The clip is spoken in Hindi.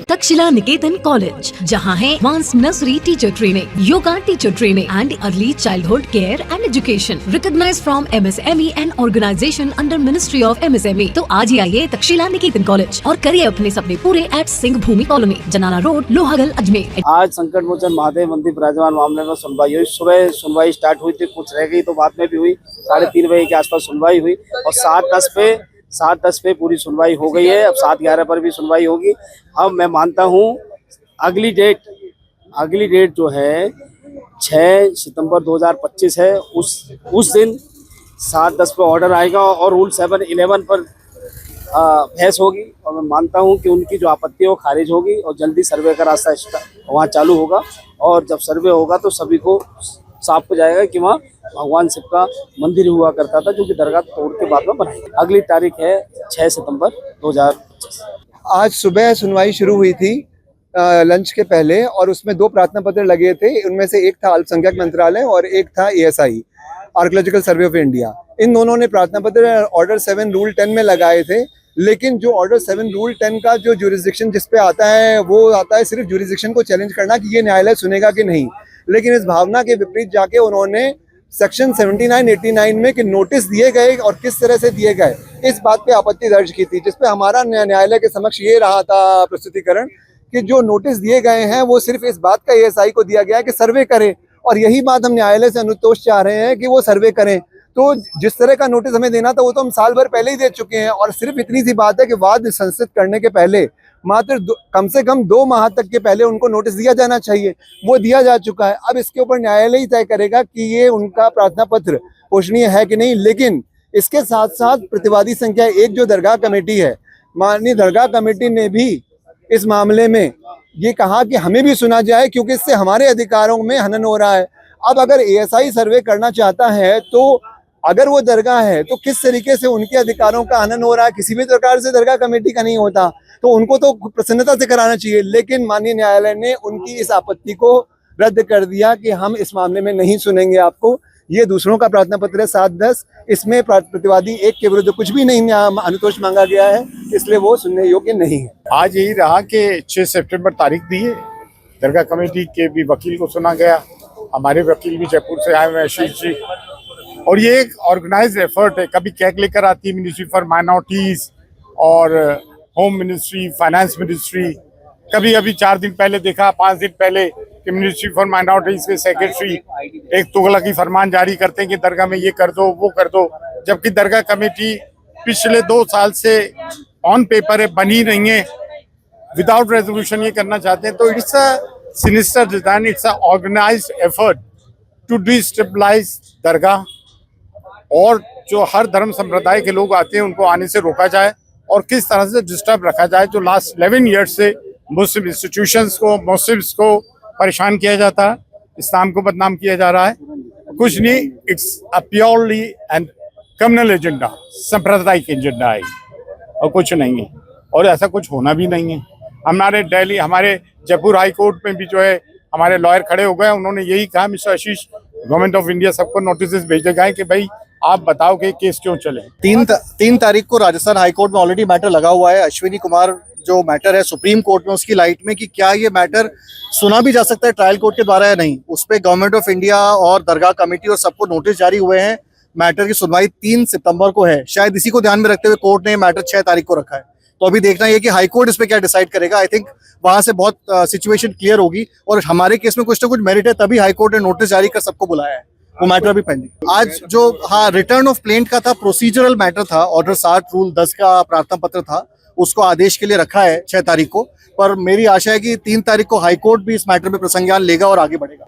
तक्षशिला निकेतन कॉलेज, जहां है advance nursery teacher training, yoga teacher training and early childhood care and education, recognised from MSME and organisation under ministry of MSME। तो आज ही आइए तक्षशिला निकेतन कॉलेज और करिए अपने सपने पूरे एट सिंह भूमि कॉलोनी, जनाना रोड, लोहागल, अजमेर। आज संकट मोचन महादेव मंदिर विराजमान मामले में सुनवाई हुई। सुबह सुनवाई स्टार्ट हुई थी, कुछ रह गई तो बाद में भी हुई। 3:30 बजे के आसपास सुनवाई हुई और 7:10 पे पूरी सुनवाई हो गई है। अब 7:11 पर भी सुनवाई होगी। अब मैं मानता हूँ अगली डेट जो है 6 सितंबर 2025 है। उस दिन 7:10 पर ऑर्डर आएगा और रूल 711 पर बहस होगी और मैं मानता हूं कि उनकी जो आपत्ति है वो खारिज होगी और जल्दी सर्वे का रास्ता वहाँ चालू होगा। और जब सर्वे होगा तो सभी को साफ हो जाएगा कि वहाँ भगवान शिव का मंदिर हुआ करता था, जो कि दरगाह तोड़ के बाद में बनाई। अगली तारीख है 6 सितंबर 2025। आज सुबह सुनवाई शुरू हुई थी लंच के पहले, और उसमें 2 प्रार्थना पत्र लगे थे। उनमें से एक था अल्पसंख्यक मंत्रालय और एक था ASI, archaeological survey of India. इन दोनों ने प्रार्थना पत्र ऑर्डर 7 रूल 10 में लगाए थे, लेकिन जो ऑर्डर 7 रूल 10 का जो ज्यूरिसडिक्शन जिस पे आता है वो आता है सिर्फ ज्यूरिसडिक्शन को चैलेंज करना कि ये न्यायालय सुनेगा कि नहीं। लेकिन इस भावना के विपरीत जाके उन्होंने सेक्शन 79, 89 में कि नोटिस दिए गए और किस तरह से दिए गए, इस बात पे आपत्ति दर्ज की थी, जिसपे हमारा न्यायालय के समक्ष ये रहा था प्रस्तुतिकरण कि जो नोटिस दिए गए हैं वो सिर्फ इस बात का ASI को दिया गया है कि सर्वे करें, और यही बात हम न्यायालय से अनुतोष चाह रहे हैं कि वो सर्वे करें। तो जिस तरह का नोटिस हमें देना था वो तो हम साल भर पहले ही दे चुके हैं, और सिर्फ इतनी सी बात है कि वाद संस्थित करने के पहले मात्र कम से कम 2 माह तक के पहले उनको नोटिस दिया जाना चाहिए। वो दिया जा चुका है। अब इसके ऊपर न्यायालय ही तय करेगा कि ये उनका प्रार्थना पत्र पोषणीय है कि नहीं। लेकिन इसके साथ साथ प्रतिवादी संख्या 1 जो दरगाह कमेटी है, माननीय दरगाह कमेटी ने भी इस मामले में ये कहा कि हमें भी सुना जाए, क्योंकि इससे हमारे अधिकारों में हनन हो रहा है। अब अगर ASI सर्वे करना चाहता है तो अगर वो दरगाह है तो किस तरीके से उनके अधिकारों का हनन हो रहा है, किसी भी प्रकार से दरगाह कमेटी का नहीं होता, तो उनको तो प्रसन्नता से कराना चाहिए। लेकिन माननीय न्यायालय ने उनकी इस आपत्ति को रद्द कर दिया कि हम इस मामले में नहीं सुनेंगे आपको। ये दूसरों का प्रार्थना पत्र है 7-10, इसमें प्रतिवादी 1 के विरुद्ध कुछ भी नहीं अनुतोष मांगा गया है, इसलिए वो सुनने योग्य नहीं है। आज यही रहा कि 6 सितंबर तारीख दी है। दरगाह कमेटी के भी वकील को सुना गया, हमारे वकील भी जयपुर से आए हुए हैं, आशीष जी। और ये एक ऑर्गेनाइज्ड एफर्ट है। कभी कैग लेकर आती है मिनिस्ट्री फॉर माइनॉरिटीज और होम मिनिस्ट्री, फाइनेंस मिनिस्ट्री। कभी अभी 4 दिन पहले देखा, 5 दिन पहले कि मिनिस्ट्री फॉर माइनॉरिटीज के सेक्रेटरी एक तुगलकी फरमान जारी करते हैं कि दरगाह में ये कर दो, वो कर दो, जबकि दरगाह कमेटी पिछले 2 साल से ऑन पेपर है, बनी नहीं है। विदाउट रेजोल्यूशन ये करना चाहते हैं। तो it's a sinister design, it's a organized effort to destabilize दरगाह, और जो हर धर्म संप्रदाय के लोग आते हैं उनको आने से रोका जाए और किस तरह से डिस्टर्ब रखा जाए। जो लास्ट 11 ईयर्स से मुस्लिम इंस्टीट्यूशंस को, मुस्लिम्स को परेशान किया जाता है, इस्लाम को बदनाम किया जा रहा है। कुछ नहीं, it's a purely and communal agenda, सांप्रदायिक एजेंडा है और कुछ नहीं है, और ऐसा कुछ होना भी नहीं है। हमारे जयपुर हाई कोर्ट में भी जो है हमारे लॉयर खड़े हो गए, उन्होंने यही कहा, mister Ashish, government of India सबको नोटिस भेजे गए कि भाई आप बताओ कि केस क्यों चले। 3 तारीख को राजस्थान हाईकोर्ट में ऑलरेडी मैटर लगा हुआ है। अश्विनी कुमार जो मैटर है सुप्रीम कोर्ट में, उसकी लाइट में कि क्या ये मैटर सुना भी जा सकता है ट्रायल कोर्ट के द्वारा या नहीं, उस पर गवर्नमेंट ऑफ इंडिया और दरगाह कमेटी और सबको नोटिस जारी हुए हैं। मैटर की सुनवाई 3 सितंबर को है। शायद इसी को ध्यान में रखते हुए कोर्ट ने मैटर 6 तारीख को रखा है। तो अभी देखना है कि हाईकोर्ट इस पर क्या डिसाइड करेगा। आई थिंक वहां से बहुत सिचुएशन क्लियर होगी, और हमारे केस में कुछ ना कुछ मेरिट है, तभी हाईकोर्ट ने नोटिस जारी कर सबको बुलाया है। वो मैटर अभी पेंडिंग। आज जो रिटर्न ऑफ प्लेंट का था, प्रोसीजरल मैटर था, ऑर्डर 60 रूल 10 का प्रार्थना पत्र था, उसको आदेश के लिए रखा है 6 तारीख को। पर मेरी आशा है कि 3 तारीख को हाईकोर्ट भी इस मैटर में प्रसंज्ञान लेगा और आगे बढ़ेगा।